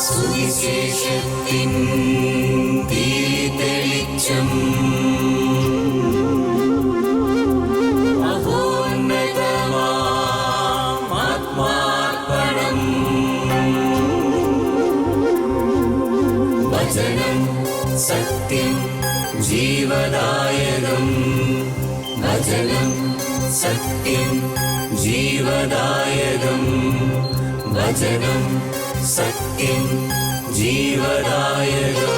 സുവിശേഷത്തിൻ തെളിച്ചം ആത്മാർപ്പണം വചനം സത്യം ജീവദായകം വചനം സത്യം ജീവദായകം വചനം സത്യം ജീവദായകം.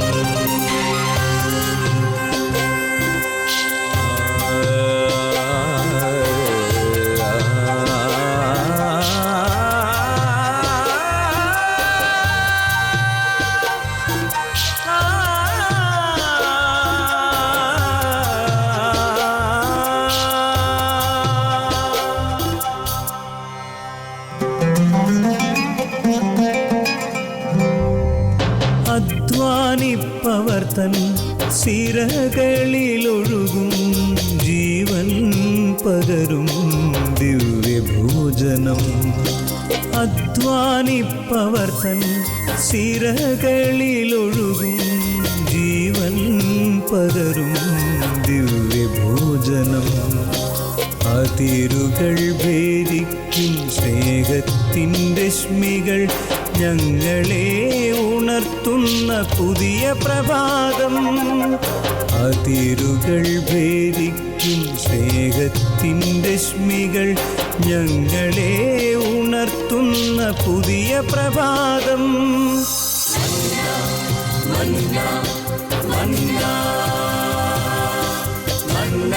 അധ്വാനിപ്പവർ തൻ സിരകളിലൊഴുകും ജീവൻ പകരും ദിവ്യഭോജനം. അധ്വാനിപ്പവർ തൻ സിരകളിലൊഴുകും ജീവൻ പകരും ദിവ്യഭോജനം. അതിരുകൾ ഭേദിക്കും സ്നേഹത്തിൻ്റെ രശ്മികൾ ഞങ്ങളെ ഉണർത്തുന്ന പുതിയ പ്രഭാതം. അതിരുകൾ ഭേദിക്കും സ്നേഹത്തിൻ്റെ രശ്മികൾ ഞങ്ങളെ ഉണർത്തുന്ന പുതിയ പ്രഭാതം. മന്ന മന്ന മന്ന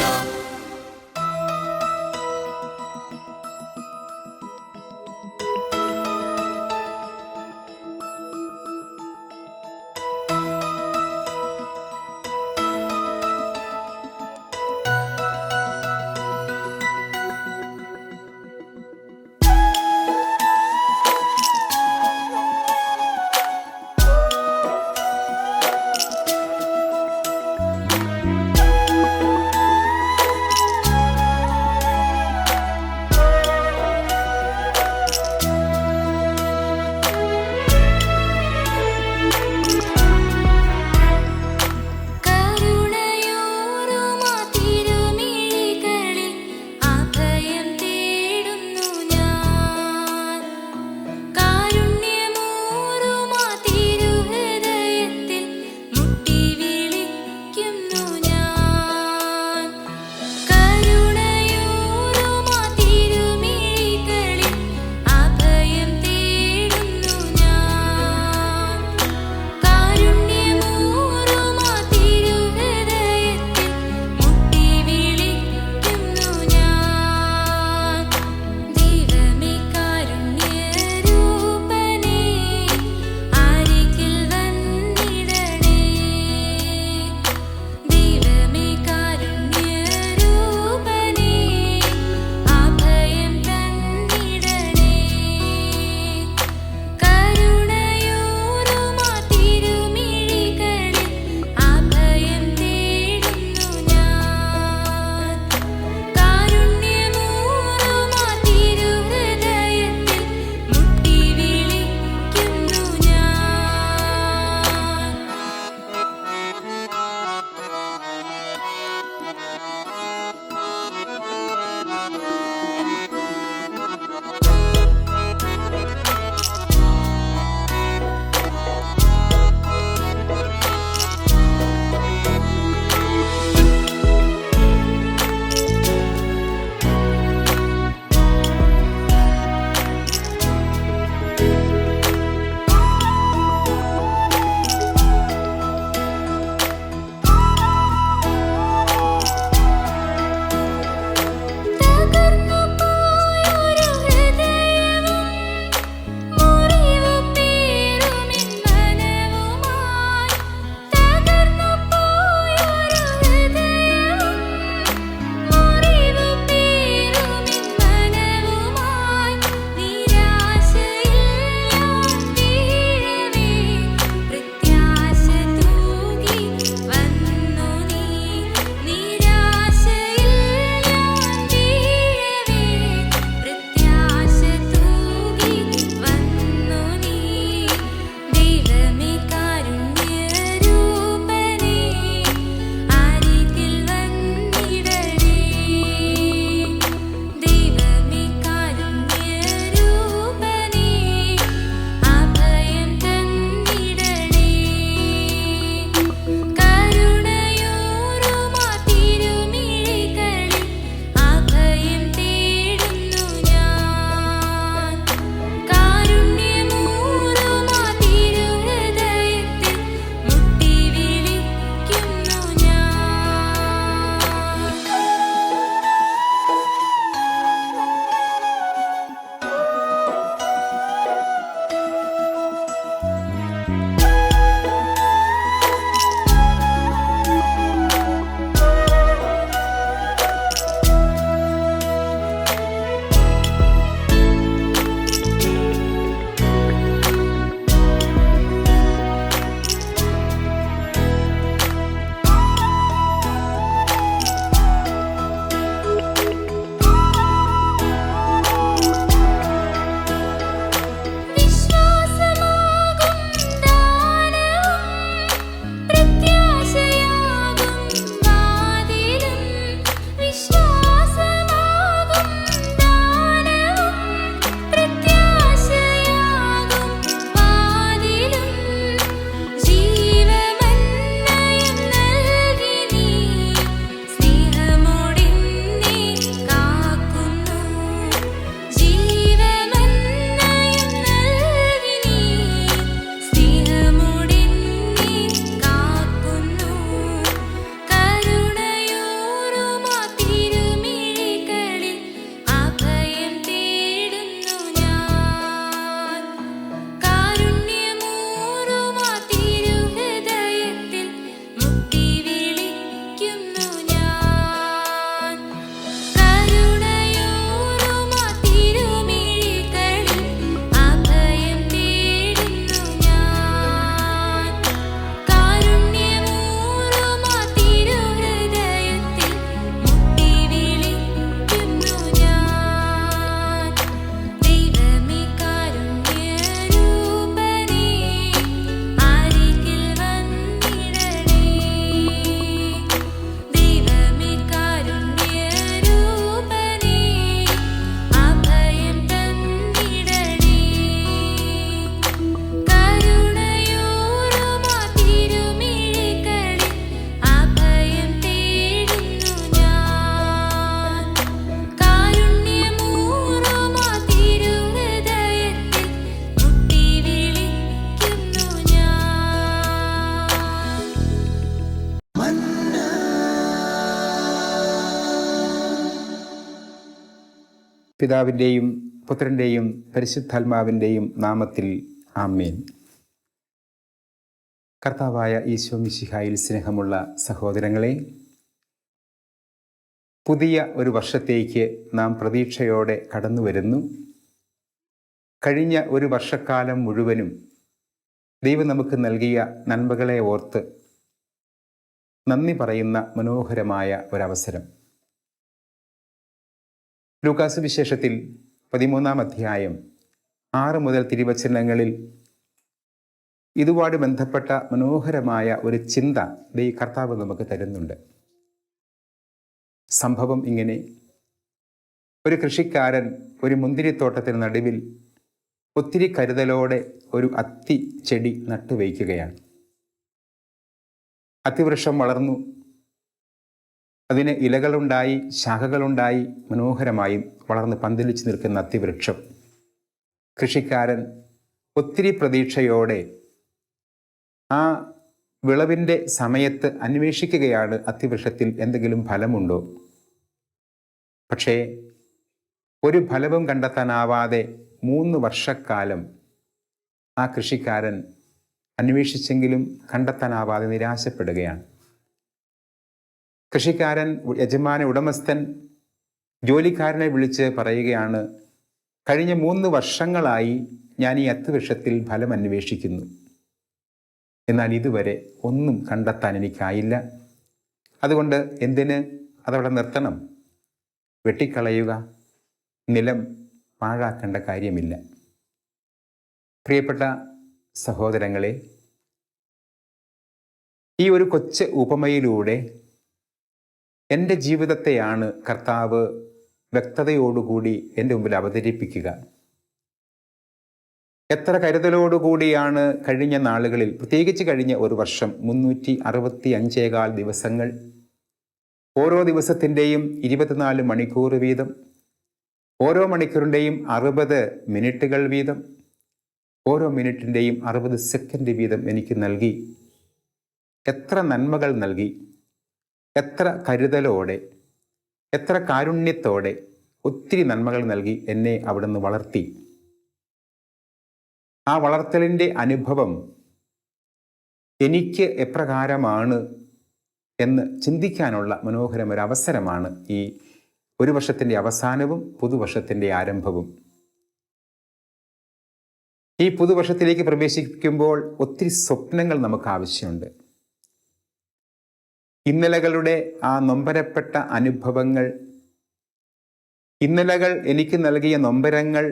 പിതാവിൻ്റെയും പുത്രൻ്റെയും പരിശുദ്ധാത്മാവിൻ്റെയും നാമത്തിൽ ആമേൻ. കർത്താവായ ഈശോ മിശിഹായിൽ സ്നേഹമുള്ള സഹോദരങ്ങളെ, പുതിയ ഒരു വർഷത്തേക്ക് നാം പ്രതീക്ഷയോടെ കടന്നു വരുന്നു. കഴിഞ്ഞ ഒരു വർഷക്കാലം മുഴുവനും ദൈവം നമുക്ക് നൽകിയ നന്മകളെ ഓർത്ത് നന്ദി പറയുന്ന മനോഹരമായ ഒരവസരം. ലൂക്കാസ് വിശേഷത്തിൽ 13-ാം അധ്യായം 6 മുതൽ തിരുവചനങ്ങളിൽ ഇതുമായി ബന്ധപ്പെട്ട മനോഹരമായ ഒരു ചിന്ത കർത്താവ് നമുക്ക് തരുന്നുണ്ട്. സംഭവം ഇങ്ങനെ: ഒരു കൃഷിക്കാരൻ ഒരു മുന്തിരിത്തോട്ടത്തിന് നടുവിൽ ഒത്തിരി കരുതലോടെ ഒരു അത്തി ചെടി നട്ടുവയ്ക്കുകയാണ്. അത്തിവൃക്ഷം വളർന്നു, അതിന് ഇലകളുണ്ടായി, ശാഖകളുണ്ടായി, മനോഹരമായി വളർന്ന് പന്തലിച്ച് നിൽക്കുന്ന അത്തിവൃക്ഷം. കൃഷിക്കാരൻ ഒത്തിരി പ്രതീക്ഷയോടെ ആ വിളവിൻ്റെ സമയത്ത് അന്വേഷിക്കുകയാണ്, അത്തിവൃക്ഷത്തിൽ എന്തെങ്കിലും ഫലമുണ്ടോ. പക്ഷേ ഒരു ഫലവും കണ്ടെത്താനാവാതെ 3 വർഷക്കാലം ആ കൃഷിക്കാരൻ അന്വേഷിച്ചെങ്കിലും കണ്ടെത്താനാവാതെ നിരാശപ്പെടുകയാണ്. കൃഷിക്കാരൻ ഉടമസ്ഥൻ ജോലിക്കാരനെ വിളിച്ച് പറയുകയാണ്, കഴിഞ്ഞ 3 വർഷങ്ങളായി ഞാൻ ഈ അത്തിവൃക്ഷത്തിൽ ഫലം അന്വേഷിക്കുന്നു, എന്നാൽ ഇതുവരെ ഒന്നും കണ്ടെത്താൻ എനിക്കായില്ല. അതുകൊണ്ട് എന്തിന് അതവിടെ നിർത്തണം? വെട്ടിക്കളയുക, നിലം പാഴാക്കേണ്ട കാര്യമില്ല. പ്രിയപ്പെട്ട സഹോദരങ്ങളെ, ഈ ഒരു കൊച്ചു ഉപമയിലൂടെ എൻ്റെ ജീവിതത്തെയാണ് കർത്താവ് വ്യക്തതയോടുകൂടി എൻ്റെ മുമ്പിൽ അവതരിപ്പിക്കുക. എത്ര കരുതലോടുകൂടിയാണ് കഴിഞ്ഞ നാളുകളിൽ, പ്രത്യേകിച്ച് കഴിഞ്ഞ ഒരു വർഷം 365 ദിവസങ്ങൾ, ഓരോ ദിവസത്തിൻ്റെയും 24 മണിക്കൂർ വീതം, ഓരോ മണിക്കൂറിൻ്റെയും 60 മിനിറ്റുകൾ വീതം, ഓരോ മിനിറ്റിൻ്റെയും 60 സെക്കൻഡ് വീതം എനിക്ക് നൽകി. എത്ര നന്മകൾ നൽകി, എത്ര കരുതലോടെ, എത്ര കാരുണ്യത്തോടെ ഒത്തിരി നന്മകൾ നൽകി എന്നെ അവിടുന്ന് വളർത്തി. ആ വളർത്തലിൻ്റെ അനുഭവം എനിക്ക് എപ്രകാരമാണ് എന്ന് ചിന്തിക്കാനുള്ള മനോഹരമൊരവസരമാണ് ഈ ഒരു വർഷത്തിൻ്റെ അവസാനവും പുതുവർഷത്തിൻ്റെ ആരംഭവും. ഈ പുതുവർഷത്തിലേക്ക് പ്രവേശിക്കുമ്പോൾ ഒത്തിരി സ്വപ്നങ്ങൾ നമുക്ക് ആവശ്യമുണ്ട്. ഇന്നലകളുടെ ആ നൊമ്പരപ്പെട്ട അനുഭവങ്ങൾ, ഇന്നലകൾ എനിക്ക് നൽകിയ നൊമ്പരങ്ങൾ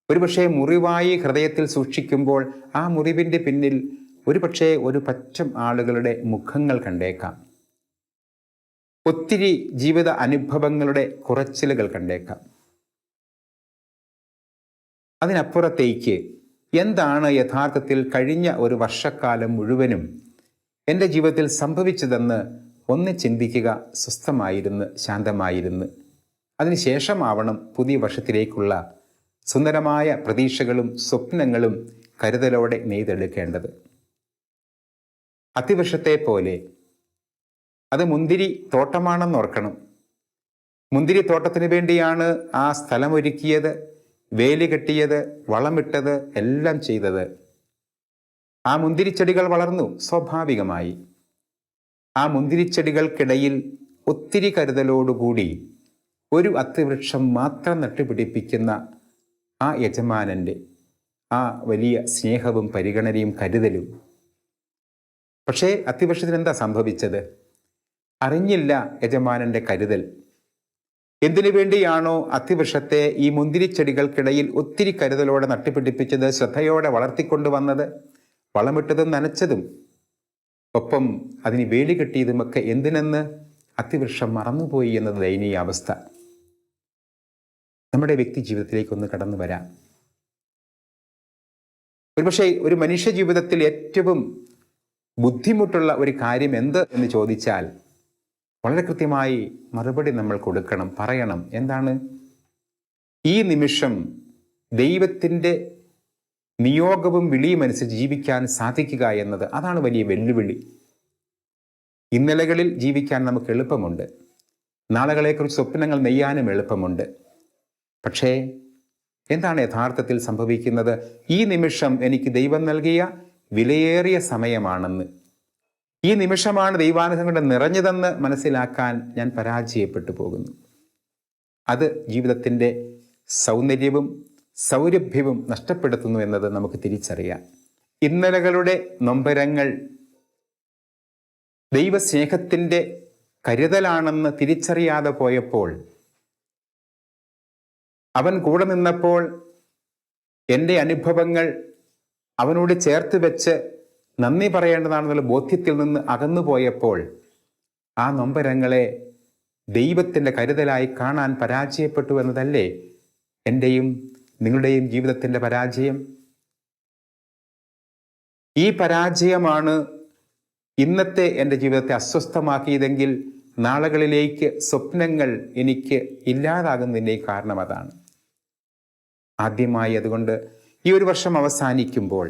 ഒരുപക്ഷെ മുറിവായി ഹൃദയത്തിൽ സൂക്ഷിക്കുമ്പോൾ ആ മുറിവിൻ്റെ പിന്നിൽ ഒരുപക്ഷെ ഒരു പറ്റം ആളുകളുടെ മുഖങ്ങൾ കണ്ടേക്കാം. ഒത്തിരി ജീവിത അനുഭവങ്ങളുടെ കുറച്ചിലുകൾ കണ്ടേക്കാം. അതിനപ്പുറത്തേക്ക് എന്താണ് യഥാർത്ഥത്തിൽ കഴിഞ്ഞ ഒരു വർഷക്കാലം മുഴുവനും എൻ്റെ ജീവിതത്തിൽ സംഭവിച്ചതെന്ന് ഒന്ന് ചിന്തിക്കുക. സ്വസ്ഥമായിരുന്ന്, ശാന്തമായിരുന്ന്, അതിനുശേഷമാവണം പുതിയ വർഷത്തിലേക്കുള്ള സുന്ദരമായ പ്രതീക്ഷകളും സ്വപ്നങ്ങളും കരുതലോടെ നെയ്തെടുക്കേണ്ടത്. അത്തിവൃക്ഷത്തെ പോലെ അത് മുന്തിരി തോട്ടമാണെന്നോർക്കണം. മുന്തിരി തോട്ടത്തിന് വേണ്ടിയാണ് ആ സ്ഥലമൊരുക്കിയത്, വേലി കെട്ടിയത്, വളമിട്ടത്, എല്ലാം ചെയ്തത്. ആ മുന്തിരിച്ചെടികൾ വളർന്നു സ്വാഭാവികമായി. ആ മുന്തിരിച്ചെടികൾക്കിടയിൽ ഒത്തിരി കരുതലോടുകൂടി ഒരു അത്തിവൃക്ഷം മാത്രം നട്ടുപിടിപ്പിക്കുന്ന ആ യജമാനൻ്റെ ആ വലിയ സ്നേഹവും പരിഗണനയും കരുതലും. പക്ഷേ അത്തിവൃക്ഷത്തിന് എന്താ സംഭവിച്ചത്? അറിഞ്ഞില്ല യജമാനൻ്റെ കരുതൽ. എന്തിനു വേണ്ടിയാണോ അത്തിവൃക്ഷത്തെ ഈ മുന്തിരിച്ചെടികൾക്കിടയിൽ ഒത്തിരി കരുതലോടെ നട്ടുപിടിപ്പിച്ചത്, ശ്രദ്ധയോടെ വളർത്തിക്കൊണ്ടുവന്നത്, വളമിട്ടതും നനച്ചതും ഒപ്പം അതിന് വേലി കെട്ടിയതുമൊക്കെ എന്തിനെന്ന് അത്തിവൃക്ഷം മറന്നുപോയി എന്നത് ദയനീയ അവസ്ഥ. നമ്മുടെ വ്യക്തി ജീവിതത്തിലേക്കൊന്ന് കടന്നു വരാം. ഒരുപക്ഷെ ഒരു മനുഷ്യ ജീവിതത്തിൽ ഏറ്റവും ബുദ്ധിമുട്ടുള്ള ഒരു കാര്യം എന്ത് എന്ന് ചോദിച്ചാൽ വളരെ കൃത്യമായി മറുപടി നമ്മൾ കൊടുക്കണം, പറയണം. എന്താണ്? ഈ നിമിഷം ദൈവത്തിൻ്റെ നിയോഗവും വിളിയും അനുസരിച്ച് ജീവിക്കാൻ സാധിക്കുക എന്നത്, അതാണ് വലിയ വെല്ലുവിളി. ഇന്നലകളിൽ ജീവിക്കാൻ നമുക്ക് എളുപ്പമുണ്ട്, നാളുകളെക്കുറിച്ച് സ്വപ്നങ്ങൾ നെയ്യാനും എളുപ്പമുണ്ട്. പക്ഷേ എന്താണ് യഥാർത്ഥത്തിൽ സംഭവിക്കുന്നത്? ഈ നിമിഷം എനിക്ക് ദൈവം നൽകിയ വിലയേറിയ സമയമാണെന്ന്, ഈ നിമിഷമാണ് ദൈവാനുഗ്രഹം നിറഞ്ഞതെന്ന് മനസ്സിലാക്കാൻ ഞാൻ പരാജയപ്പെട്ടു പോകുന്നു. അത് ജീവിതത്തിൻ്റെ സൗന്ദര്യവും സൗരഭ്യവും നഷ്ടപ്പെടുത്തുന്നു എന്നത് നമുക്ക് തിരിച്ചറിയാം. ഇന്നലകളുടെ നൊമ്പരങ്ങൾ ദൈവസ്നേഹത്തിൻ്റെ കരുതലാണെന്ന് തിരിച്ചറിയാതെ പോയപ്പോൾ, അവൻ കൂടെ നിന്നപ്പോൾ എൻ്റെ അനുഭവങ്ങൾ അവനോട് ചേർത്ത് വെച്ച് നന്ദി പറയേണ്ടതാണെന്നുള്ള ബോധ്യത്തിൽ നിന്ന് അകന്നു പോയപ്പോൾ ആ നൊമ്പരങ്ങളെ ദൈവത്തിൻ്റെ കരുതലായി കാണാൻ പരാജയപ്പെട്ടു എന്നതല്ലേ എൻ്റെയും നിങ്ങളുടെയും ജീവിതത്തിൻ്റെ പരാജയം? ഈ പരാജയമാണ് ഇന്നത്തെ എൻ്റെ ജീവിതത്തെ അസ്വസ്ഥമാക്കിയതെങ്കിൽ നാളുകളിലേക്ക് സ്വപ്നങ്ങൾ എനിക്ക് ഇല്ലാതാകുന്നതിൻ്റെ കാരണം അതാണ്. ആദ്യമായി അതുകൊണ്ട് ഈ ഒരു വർഷം അവസാനിക്കുമ്പോൾ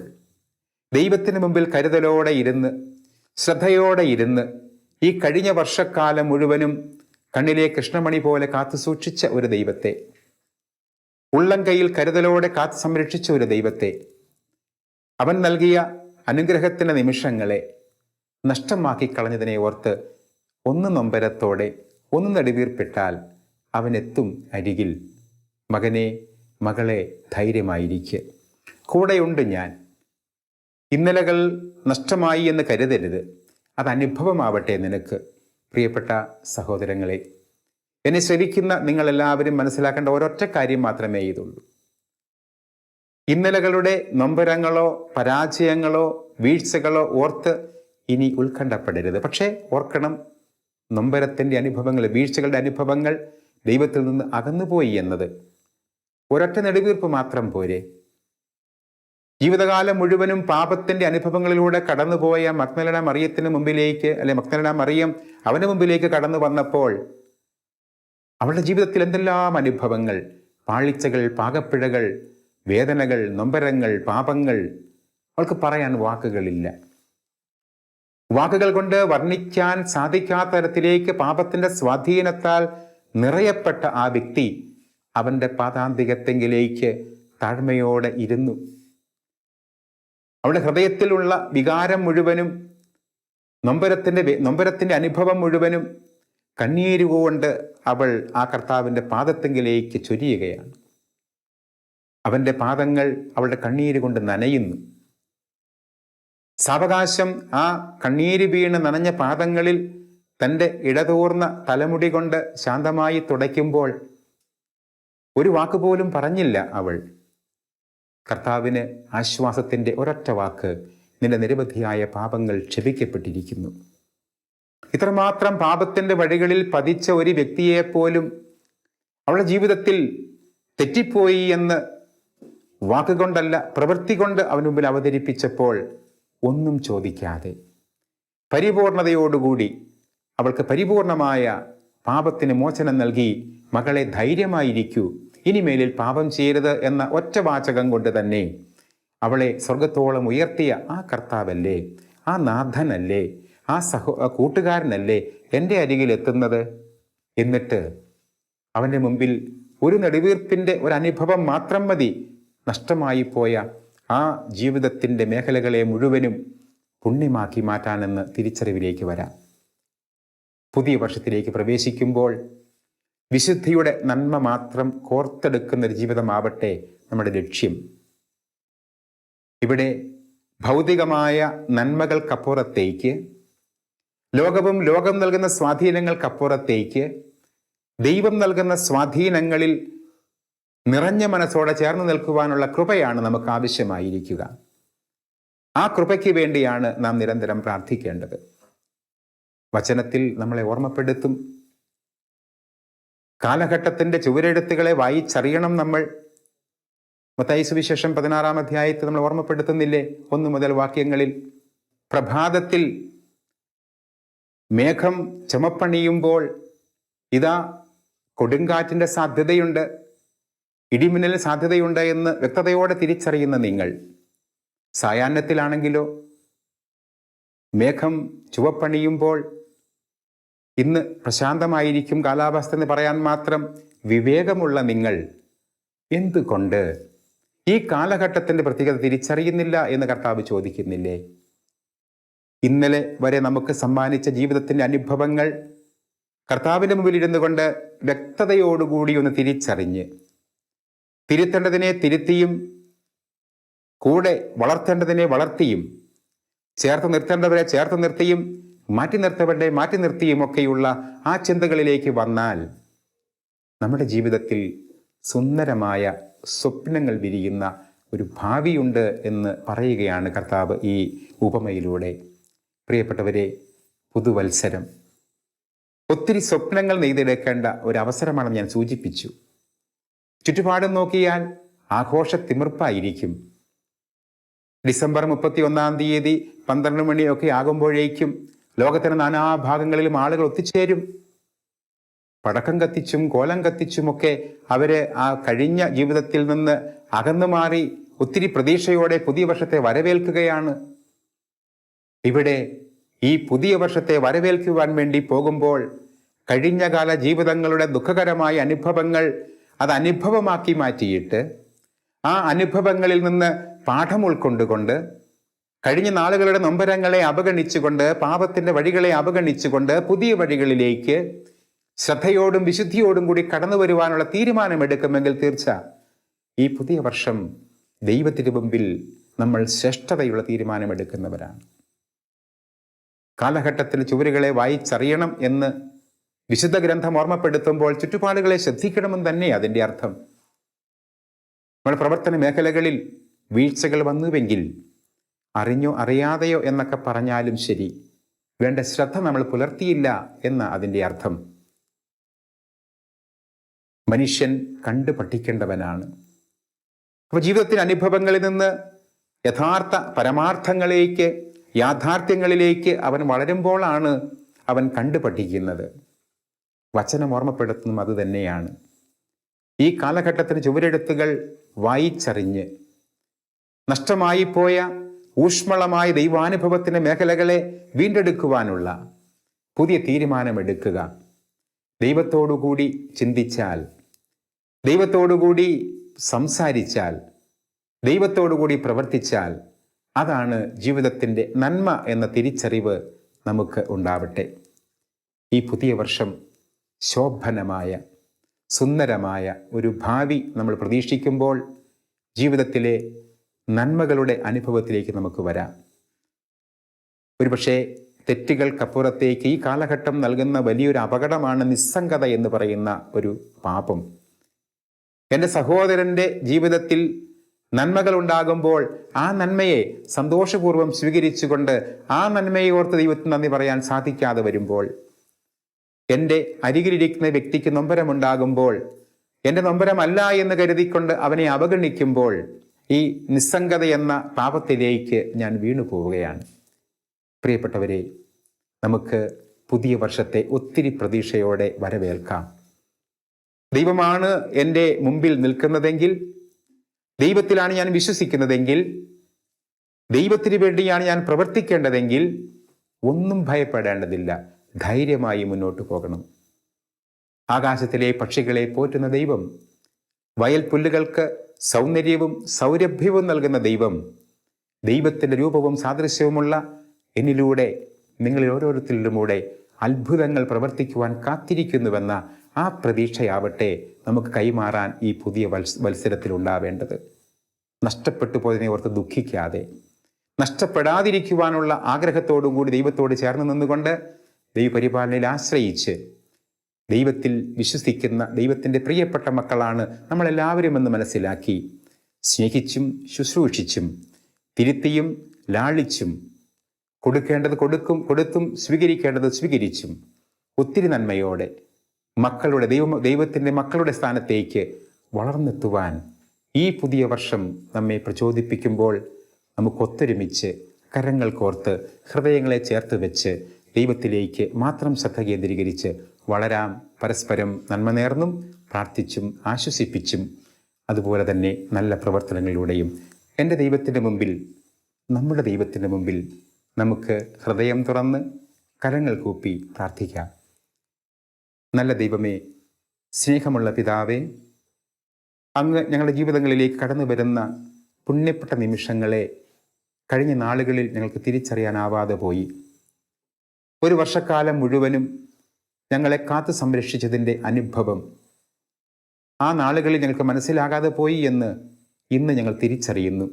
ദൈവത്തിന് മുമ്പിൽ കരുതലോടെ ഇരുന്ന്, ശ്രദ്ധയോടെ ഇരുന്ന്, ഈ കഴിഞ്ഞ വർഷക്കാലം മുഴുവനും കണ്ണിലെ കൃഷ്ണമണി പോലെ കാത്തു സൂക്ഷിച്ച ഒരു ദൈവത്തെ, ഉള്ളം കൈയിൽ കരുതലോടെ കാത്തു സംരക്ഷിച്ച ഒരു ദൈവത്തെ, അവൻ നൽകിയ അനുഗ്രഹത്തിൻ്റെ നിമിഷങ്ങളെ നഷ്ടമാക്കി കളഞ്ഞതിനെ ഓർത്ത് ഒന്ന് നൊമ്പരത്തോടെ, ഒന്ന് നെടുവീർപ്പിട്ടാൽ അവനെത്തും അരികിൽ. മകനെ, മകളെ, ധൈര്യമായിരിക്കുക, കൂടെയുണ്ട് ഞാൻ. ഇന്നലകൾ നഷ്ടമായി എന്ന് കരുതരുത്, അത് അനുഭവമാവട്ടെ നിനക്ക്. പ്രിയപ്പെട്ട സഹോദരങ്ങളെ, എന്നെ ശ്രവിക്കുന്ന നിങ്ങളെല്ലാവരും മനസ്സിലാക്കേണ്ട ഒരൊറ്റ കാര്യം മാത്രമേ ഇതുള്ളൂ. ഇന്നലകളുടെ നൊമ്പരങ്ങളോ പരാജയങ്ങളോ വീഴ്ചകളോ ഓർത്ത് ഇനി ഉത്കണ്ഠപ്പെടരുത്. പക്ഷേ ഓർക്കണം, നൊമ്പരത്തിൻ്റെ അനുഭവങ്ങൾ, വീഴ്ചകളുടെ അനുഭവങ്ങൾ ദൈവത്തിൽ നിന്ന് അകന്നുപോയി എന്നത് ഒരൊറ്റ നെടുവീർപ്പ് മാത്രം പോരെ. ജീവിതകാലം മുഴുവനും പാപത്തിൻ്റെ അനുഭവങ്ങളിലൂടെ കടന്നുപോയ മഗ്ദലന മറിയത്തിന് മുമ്പിലേക്ക്, മഗ്ദലന മറിയം അവന് മുമ്പിലേക്ക് കടന്നു വന്നപ്പോൾ അവളുടെ ജീവിതത്തിൽ എന്തെല്ലാം അനുഭവങ്ങൾ, പാളിച്ചകൾ, പാകപ്പിഴകൾ, വേദനകൾ, നൊമ്പരങ്ങൾ, പാപങ്ങൾ, അവൾക്ക് പറയാൻ വാക്കുകളില്ല. വാക്കുകൾ കൊണ്ട് വർണ്ണിക്കാൻ സാധിക്കാത്ത തരത്തിലേക്ക് പാപത്തിൻ്റെ സ്വാധീനത്താൽ നിറയപ്പെട്ട ആ വ്യക്തി അവൻ്റെ പാതാന്തികത്തെങ്കിലേക്ക് താഴ്മയോടെ ഇരുന്നു. അവളുടെ ഹൃദയത്തിലുള്ള വികാരം മുഴുവനും, നൊമ്പരത്തിൻ്റെ അനുഭവം മുഴുവനും കണ്ണീരുകൊണ്ട് അവൾ ആ കർത്താവിൻ്റെ പാദത്തെങ്കിലേക്ക് ചൊരിയുകയാണ്. അവൻ്റെ പാദങ്ങൾ അവളുടെ കണ്ണീര് കൊണ്ട് നനയുന്നു. സാവകാശം ആ കണ്ണീര് വീണ് നനഞ്ഞ പാദങ്ങളിൽ തൻ്റെ ഇടതൂർന്ന തലമുടി കൊണ്ട് ശാന്തമായി തുടയ്ക്കുമ്പോൾ ഒരു വാക്കുപോലും പറഞ്ഞില്ല അവൾ. കർത്താവിന് ആശ്വാസത്തിൻ്റെ ഒരൊറ്റ വാക്ക്: നിന്റെ നിരവധിയായ പാപങ്ങൾ ക്ഷമിക്കപ്പെട്ടിരിക്കുന്നു. ഇത്രമാത്രം പാപത്തിൻ്റെ വഴികളിൽ പതിച്ച ഒരു വ്യക്തിയെപ്പോലും അവളുടെ ജീവിതത്തിൽ തെറ്റിപ്പോയി എന്ന് വാക്കുകൊണ്ടല്ല, പ്രവൃത്തി കൊണ്ട് അവന് മുമ്പിൽ അവതരിപ്പിച്ചപ്പോൾ ഒന്നും ചോദിക്കാതെ പരിപൂർണതയോടുകൂടി അവൾക്ക് പരിപൂർണമായ പാപത്തിന് മോചനം നൽകി, മകളെ ധൈര്യമായിരിക്കൂ, ഇനിമേലിൽ പാപം ചെയ്യരുത് എന്ന ഒറ്റ വാചകം കൊണ്ട് തന്നെ അവളെ സ്വർഗത്തോളം ഉയർത്തിയ ആ കർത്താവല്ലേ, ആ നാഥനല്ലേ, ആ കൂട്ടുകാരനല്ലേ എൻ്റെ അരികിൽ എത്തുന്നത്? എന്നിട്ട് അവൻ്റെ മുമ്പിൽ ഒരു നെടുവീർപ്പിൻ്റെ ഒരു അനുഭവം മാത്രം മതി നഷ്ടമായി പോയ ആ ജീവിതത്തിൻ്റെ മേഖലകളെ മുഴുവനും പുണ്യമാക്കി മാറ്റാനെന്ന് തിരിച്ചറിവിലേക്ക് വരാം. പുതിയ വർഷത്തിലേക്ക് പ്രവേശിക്കുമ്പോൾ വിശുദ്ധിയുടെ നന്മ മാത്രം കോർത്തെടുക്കുന്നൊരു ജീവിതമാവട്ടെ നമ്മുടെ ലക്ഷ്യം. ഇവിടെ ഭൗതികമായ നന്മകൾക്കപ്പുറത്തേക്ക്, ലോകം നൽകുന്ന സ്വാധീനങ്ങൾക്കപ്പുറത്തേക്ക് ദൈവം നൽകുന്ന സ്വാധീനങ്ങളിൽ നിറഞ്ഞ മനസ്സോടെ ചേർന്ന് നിൽക്കുവാനുള്ള കൃപയാണ് നമുക്ക് ആവശ്യമായിരിക്കുക. ആ കൃപയ്ക്ക് വേണ്ടിയാണ് നാം നിരന്തരം പ്രാർത്ഥിക്കേണ്ടത്. വചനത്തിൽ നമ്മളെ ഓർമ്മപ്പെടുത്തും. കാലഘട്ടത്തിൻ്റെ ചുവരെഴുത്തുകളെ വായിച്ചറിയണം നമ്മൾ. മത്തായി സുവിശേഷം 16-ാം അധ്യായത്തിൽ നമ്മൾ ഓർമ്മപ്പെടുത്തുന്നില്ലേ 1 മുതൽ വാക്യങ്ങളിൽ? പ്രഭാതത്തിൽ മേഘം ചുമപ്പണിയുമ്പോൾ ഇതാ കൊടുങ്കാറ്റിൻ്റെ സാധ്യതയുണ്ട്, ഇടിമിന്നൽ സാധ്യതയുണ്ട് എന്ന് വ്യക്തതയോടെ തിരിച്ചറിയുന്ന നിങ്ങൾ, സായാഹ്നത്തിലാണെങ്കിലോ മേഘം ചുവപ്പണിയുമ്പോൾ ഇന്ന് പ്രശാന്തമായിരിക്കും കാലാവസ്ഥ എന്ന് പറയാൻ മാത്രം വിവേകമുള്ള നിങ്ങൾ എന്തുകൊണ്ട് ഈ കാലഘട്ടത്തിൻ്റെ പ്രത്യേകത തിരിച്ചറിയുന്നില്ല എന്ന് കർത്താവ് ചോദിക്കുന്നില്ലേ? ഇന്നലെ വരെ നമുക്ക് സമ്മാനിച്ച ജീവിതത്തിൻ്റെ അനുഭവങ്ങൾ കർത്താവിൻ്റെ മുമ്പിൽ ഇരുന്നു കൊണ്ട് വ്യക്തതയോടുകൂടി ഒന്ന് തിരിച്ചറിഞ്ഞ് തിരുത്തേണ്ടതിനെ തിരുത്തിയും കൂടെ വളർത്തേണ്ടതിനെ വളർത്തിയും ചേർത്ത് നിർത്തേണ്ടവരെ ചേർത്ത് നിർത്തിയും മാറ്റി നിർത്തവരുടെ മാറ്റി നിർത്തിയും ഒക്കെയുള്ള ആ ചിന്തകളിലേക്ക് വന്നാൽ നമ്മുടെ ജീവിതത്തിൽ സുന്ദരമായ സ്വപ്നങ്ങൾ വിരിയുന്ന ഒരു ഭാവിയുണ്ട് എന്ന് പറയുകയാണ് കർത്താവ് ഈ ഉപമയിലൂടെ. പ്രിയപ്പെട്ടവരെ, പുതുവത്സരം ഒത്തിരി സ്വപ്നങ്ങൾ നെയ്തെടുക്കേണ്ട ഒരവസരമാണെന്ന് ഞാൻ സൂചിപ്പിച്ചു. ചുറ്റുപാടും നോക്കിയാൽ ആഘോഷത്തിമിർപ്പായിരിക്കും. ഡിസംബർ 31 12 മണിയൊക്കെ ആകുമ്പോഴേക്കും ലോകത്തിന് നാനാഭാഗങ്ങളിലും ആളുകൾ ഒത്തുചേരും. പടക്കം കത്തിച്ചും കോലം കത്തിച്ചുമൊക്കെ അവര് ആ കഴിഞ്ഞ ജീവിതത്തിൽ നിന്ന് അകന്നു മാറി ഒത്തിരി പ്രതീക്ഷയോടെ പുതിയ വർഷത്തെ വരവേൽക്കുകയാണ്. ഇവിടെ ഈ പുതിയ വർഷത്തെ വരവേൽക്കുവാൻ വേണ്ടി പോകുമ്പോൾ കഴിഞ്ഞകാല ജീവിതങ്ങളുടെ ദുഃഖകരമായ അനുഭവങ്ങൾ അത് അനുഭവമാക്കി മാറ്റിയിട്ട് ആ അനുഭവങ്ങളിൽ നിന്ന് പാഠം ഉൾക്കൊണ്ടുകൊണ്ട് കഴിഞ്ഞ നാളുകളുടെ നൊമ്പരങ്ങളെ അവഗണിച്ചുകൊണ്ട് പാപത്തിൻ്റെ വഴികളെ അവഗണിച്ചുകൊണ്ട് പുതിയ വഴികളിലേക്ക് ശ്രദ്ധയോടും വിശുദ്ധിയോടും കൂടി കടന്നു വരുവാനുള്ള തീരുമാനമെടുക്കുമെങ്കിൽ തീർച്ച ഈ പുതിയ വർഷം ദൈവത്തിന് മുമ്പിൽ നമ്മൾ ശ്രേഷ്ഠതയുള്ള തീരുമാനമെടുക്കുന്നവരാണ്. കാലഘട്ടത്തിൽ ചുവരുകളെ വായിച്ചറിയണം എന്ന് വിശുദ്ധ ഗ്രന്ഥം ഓർമ്മപ്പെടുത്തുമ്പോൾ ചുറ്റുപാടുകളെ ശ്രദ്ധിക്കണമെന്ന് തന്നെ അതിൻ്റെ അർത്ഥം. നമ്മുടെ പ്രവർത്തന മേഖലകളിൽ വീഴ്ചകൾ വന്നുവെങ്കിൽ അറിഞ്ഞോ അറിയാതെയോ എന്നൊക്കെ പറഞ്ഞാലും ശരി, വേണ്ട ശ്രദ്ധ നമ്മൾ പുലർത്തിയില്ല എന്ന അതിൻ്റെ അർത്ഥം. മനുഷ്യൻ കണ്ടു പഠിക്കേണ്ടവനാണ്. അപ്പോൾ ജീവിതത്തിൻ്റെ അനുഭവങ്ങളിൽ നിന്ന് യഥാർത്ഥ പരമാർത്ഥങ്ങളിലേക്ക് യാഥാർത്ഥ്യങ്ങളിലേക്ക് അവൻ വളരുമ്പോഴാണ് അവൻ കണ്ടു പഠിക്കുന്നത്. വചനം ഓർമ്മപ്പെടുത്തുന്നതും അത് തന്നെയാണ്. ഈ കാലഘട്ടത്തിന് ചുവരെഴുത്തുകൾ വായിച്ചറിഞ്ഞ് നഷ്ടമായി പോയ ഊഷ്മളമായ ദൈവാനുഭവത്തിൻ്റെ മേഖലകളെ വീണ്ടെടുക്കുവാനുള്ള പുതിയ തീരുമാനമെടുക്കുക. ദൈവത്തോടുകൂടി ചിന്തിച്ചാൽ, ദൈവത്തോടുകൂടി സംസാരിച്ചാൽ, ദൈവത്തോടുകൂടി പ്രവർത്തിച്ചാൽ അതാണ് ജീവിതത്തിൻ്റെ നന്മ എന്ന തിരിച്ചറിവ് നമുക്ക് ഉണ്ടാവട്ടെ. ഈ പുതിയ വർഷം ശോഭനമായ സുന്ദരമായ ഒരു ഭാവി നമ്മൾ പ്രതീക്ഷിക്കുമ്പോൾ ജീവിതത്തിലെ നന്മകളുടെ അനുഭവത്തിലേക്ക് നമുക്ക് വരാം. ഒരുപക്ഷെ തെറ്റുകൾക്കപ്പുറത്തേക്ക് ഈ കാലഘട്ടം നൽകുന്ന വലിയൊരു അപകടമാണ് നിസ്സംഗത എന്ന് പറയുന്ന ഒരു പാപം. എൻ്റെ സഹോദരൻ്റെ ജീവിതത്തിൽ നന്മകൾ ഉണ്ടാകുമ്പോൾ ആ നന്മയെ സന്തോഷപൂർവ്വം സ്വീകരിച്ചുകൊണ്ട് ആ നന്മയെ ഓർത്ത് ദൈവത്തിന് നന്ദി പറയാൻ സാധിക്കാതെ വരുമ്പോൾ, എൻ്റെ അരികിലിരിക്കുന്ന വ്യക്തിക്ക് നൊമ്പരമുണ്ടാകുമ്പോൾ എൻ്റെ നൊമ്പരമല്ല എന്ന് കരുതിക്കൊണ്ട് അവനെ അവഗണിക്കുമ്പോൾ ഈ നിസ്സംഗത എന്ന പാപത്തിലേക്ക് ഞാൻ വീണു പോവുകയാണ്. പ്രിയപ്പെട്ടവരെ, നമുക്ക് പുതിയ വർഷത്തെ ഒത്തിരി പ്രതീക്ഷയോടെ വരവേൽക്കാം. ദൈവമാണ് എൻ്റെ മുമ്പിൽ നിൽക്കുന്നതെങ്കിൽ, ദൈവത്തിലാണ് ഞാൻ വിശ്വസിക്കുന്നതെങ്കിൽ, ദൈവത്തിന് വേണ്ടിയാണ് ഞാൻ പ്രവർത്തിക്കേണ്ടതെങ്കിൽ ഒന്നും ഭയപ്പെടേണ്ടതില്ല. ധൈര്യമായി മുന്നോട്ട് പോകണം. ആകാശത്തിലെ പക്ഷികളെ പോറ്റുന്ന ദൈവം, വയൽ പുല്ലുകൾക്ക് സൗന്ദര്യവും സൗരഭ്യവും നൽകുന്ന ദൈവം, ദൈവത്തിൻ്റെ രൂപവും സാദൃശ്യവുമുള്ള എന്നിലൂടെ നിങ്ങളിൽ ഓരോരുത്തരിലുമൂടെ അത്ഭുതങ്ങൾ പ്രവർത്തിക്കുവാൻ കാത്തിരിക്കുന്നുവെന്ന ആ പ്രതീക്ഷയാവട്ടെ നമുക്ക് കൈമാറാൻ ഈ പുതിയ വത്സരത്തിൽ ഉണ്ടാവേണ്ടത്. നഷ്ടപ്പെട്ടു പോയതിനെ ഓർത്ത് ദുഃഖിക്കാതെ, നഷ്ടപ്പെടാതിരിക്കുവാനുള്ള ആഗ്രഹത്തോടും കൂടി ദൈവത്തോട് ചേർന്ന് നിന്നുകൊണ്ട് ദൈവപരിപാലനയിൽ ആശ്രയിച്ച് ദൈവത്തിൽ വിശ്വസിക്കുന്ന ദൈവത്തിൻ്റെ പ്രിയപ്പെട്ട മക്കളാണ് നമ്മളെല്ലാവരും എന്ന് മനസ്സിലാക്കി സ്നേഹിച്ചും ശുശ്രൂഷിച്ചും തിരുത്തിയും ലാളിച്ചും കൊടുക്കേണ്ടത് കൊടുത്തും സ്വീകരിക്കേണ്ടത് സ്വീകരിച്ചും ഒത്തിരി നന്മയോടെ മക്കളുടെ ദൈവത്തിൻ്റെ മക്കളുടെ സ്ഥാനത്തേക്ക് വളർന്നെത്തുവാൻ ഈ പുതിയ വർഷം നമ്മെ പ്രചോദിപ്പിക്കുമ്പോൾ നമുക്കൊത്തൊരുമിച്ച് കരങ്ങൾ കോർത്ത് ഹൃദയങ്ങളെ ചേർത്ത് വെച്ച് ദൈവത്തിലേക്ക് മാത്രം ശ്രദ്ധ കേന്ദ്രീകരിച്ച് വളരാം. പരസ്പരം നന്മ നേർന്നും പ്രാർത്ഥിച്ചും ആശ്വസിപ്പിച്ചും അതുപോലെ തന്നെ നല്ല പ്രവർത്തനങ്ങളിലൂടെയും എൻ്റെ ദൈവത്തിൻ്റെ മുമ്പിൽ, നമ്മുടെ ദൈവത്തിൻ്റെ മുമ്പിൽ നമുക്ക് ഹൃദയം തുറന്ന് കരങ്ങൾ കൂപ്പി പ്രാർത്ഥിക്കാം. നല്ല ദൈവമേ, സ്നേഹമുള്ള പിതാവേ, അങ്ങ് ഞങ്ങളുടെ ജീവിതങ്ങളിലേക്ക് കടന്നു വരുന്ന പുണ്യപ്പെട്ട നിമിഷങ്ങളെ കഴിഞ്ഞ നാളുകളിൽ ഞങ്ങൾക്ക് തിരിച്ചറിയാനാവാതെ പോയി. ഒരു വർഷക്കാലം മുഴുവനും ഞങ്ങളെ കാത്തു സംരക്ഷിച്ചതിൻ്റെ അനുഭവം ആ നാളുകളിൽ ഞങ്ങൾക്ക് മനസ്സിലാകാതെ പോയി എന്ന് ഇന്ന് ഞങ്ങൾ തിരിച്ചറിയുന്നു.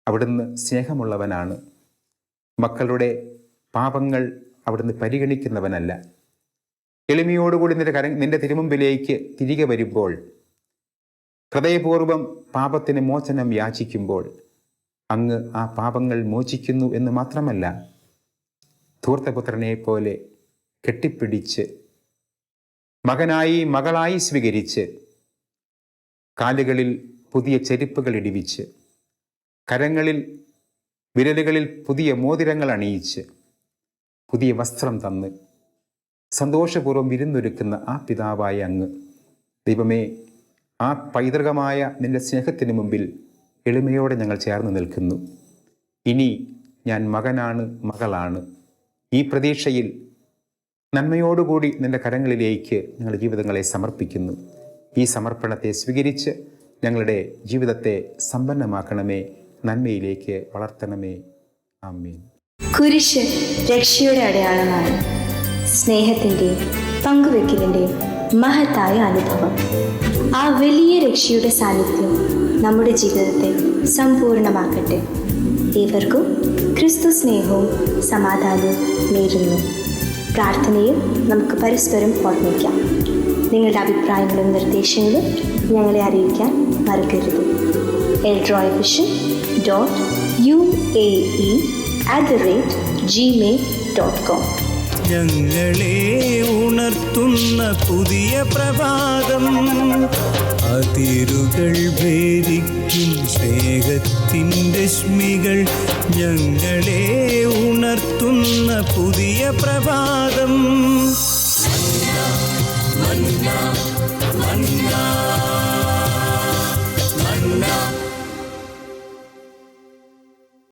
അവിടുന്ന് സ്നേഹമുള്ളവനാണ്. മക്കളുടെ പാപങ്ങൾ അവിടുന്ന് പരിഗണിക്കുന്നവനല്ല. എളിമയോടുകൂടി നിന്റെ തിരുമുമ്പിലേക്ക് തിരികെ വരുമ്പോൾ, ഹൃദയപൂർവ്വം പാപത്തിന് മോചനം യാചിക്കുമ്പോൾ അങ്ങ് ആ പാപങ്ങൾ മോചിക്കുന്നു എന്ന് മാത്രമല്ല, ധൂർത്തപുത്രനെ പോലെ കെട്ടിപ്പിടിച്ച് മകനായി മകളായി സ്വീകരിച്ച്, കാലുകളിൽ പുതിയ ചെരുപ്പുകൾ ഇടിവിച്ച്, കരങ്ങളിൽ വിരലുകളിൽ പുതിയ മോതിരങ്ങൾ അണിയിച്ച്, പുതിയ വസ്ത്രം തന്ന് സന്തോഷപൂർവ്വം വിരുന്നൊരുക്കുന്ന ആ പിതാവായ അങ്ങ്, ദൈവമേ, ആ പൈതൃകമായ നിന്റെ സ്നേഹത്തിന് മുമ്പിൽ എളിമയോടെ ഞങ്ങൾ ചേർന്ന് നിൽക്കുന്നു. ഇനി ഞാൻ മകനാണ്, മകളാണ്. ഈ പ്രതീക്ഷയിൽ നന്മയോടുകൂടി നിന്റെ കരങ്ങളിലേക്ക് ഞങ്ങളുടെ ജീവിതങ്ങളെ സമർപ്പിക്കുന്നു. ഈ സമർപ്പണത്തെ സ്വീകരിച്ച് ഞങ്ങളുടെ ജീവിതത്തെ സമ്പന്നമാക്കണമേ, നന്മയിലേക്ക് വളർത്തണമേ. ആമേൻ. കുരിശ് രക്ഷയുടെ അടയാളമാണ്. സ്നേഹത്തിൻ്റെയും പങ്കുവെക്കലിൻ്റെയും മഹത്തായ അനുഭവം. ആ വലിയ രക്ഷയുടെ സാന്നിധ്യം നമ്മുടെ ജീവിതത്തെ സമ്പൂർണ്ണമാക്കട്ടെ. ഏവർക്കും ക്രിസ്തു സ്നേഹവും സമാധാനവും നേരുന്നു. പ്രാർത്ഥനയിൽ നമുക്ക് പരസ്പരം ഓർമ്മിക്കാം. നിങ്ങളുടെ അഭിപ്രായങ്ങളും നിർദ്ദേശങ്ങളും ഞങ്ങളെ അറിയിക്കാൻ മറക്കരുത്. eldroyvision.uae@gmail.com. ഞങ്ങളെ ഉണർത്തുന്ന പുതിയ പ്രഭാതം, അതിരുകൾ ഭേദിക്കും സ്നേഹത്തിൻ്റെ രശ്മികൾ. ഞങ്ങളെ ഉണർത്തുന്ന പുതിയ പ്രഭാതം. മന്ന മന്ന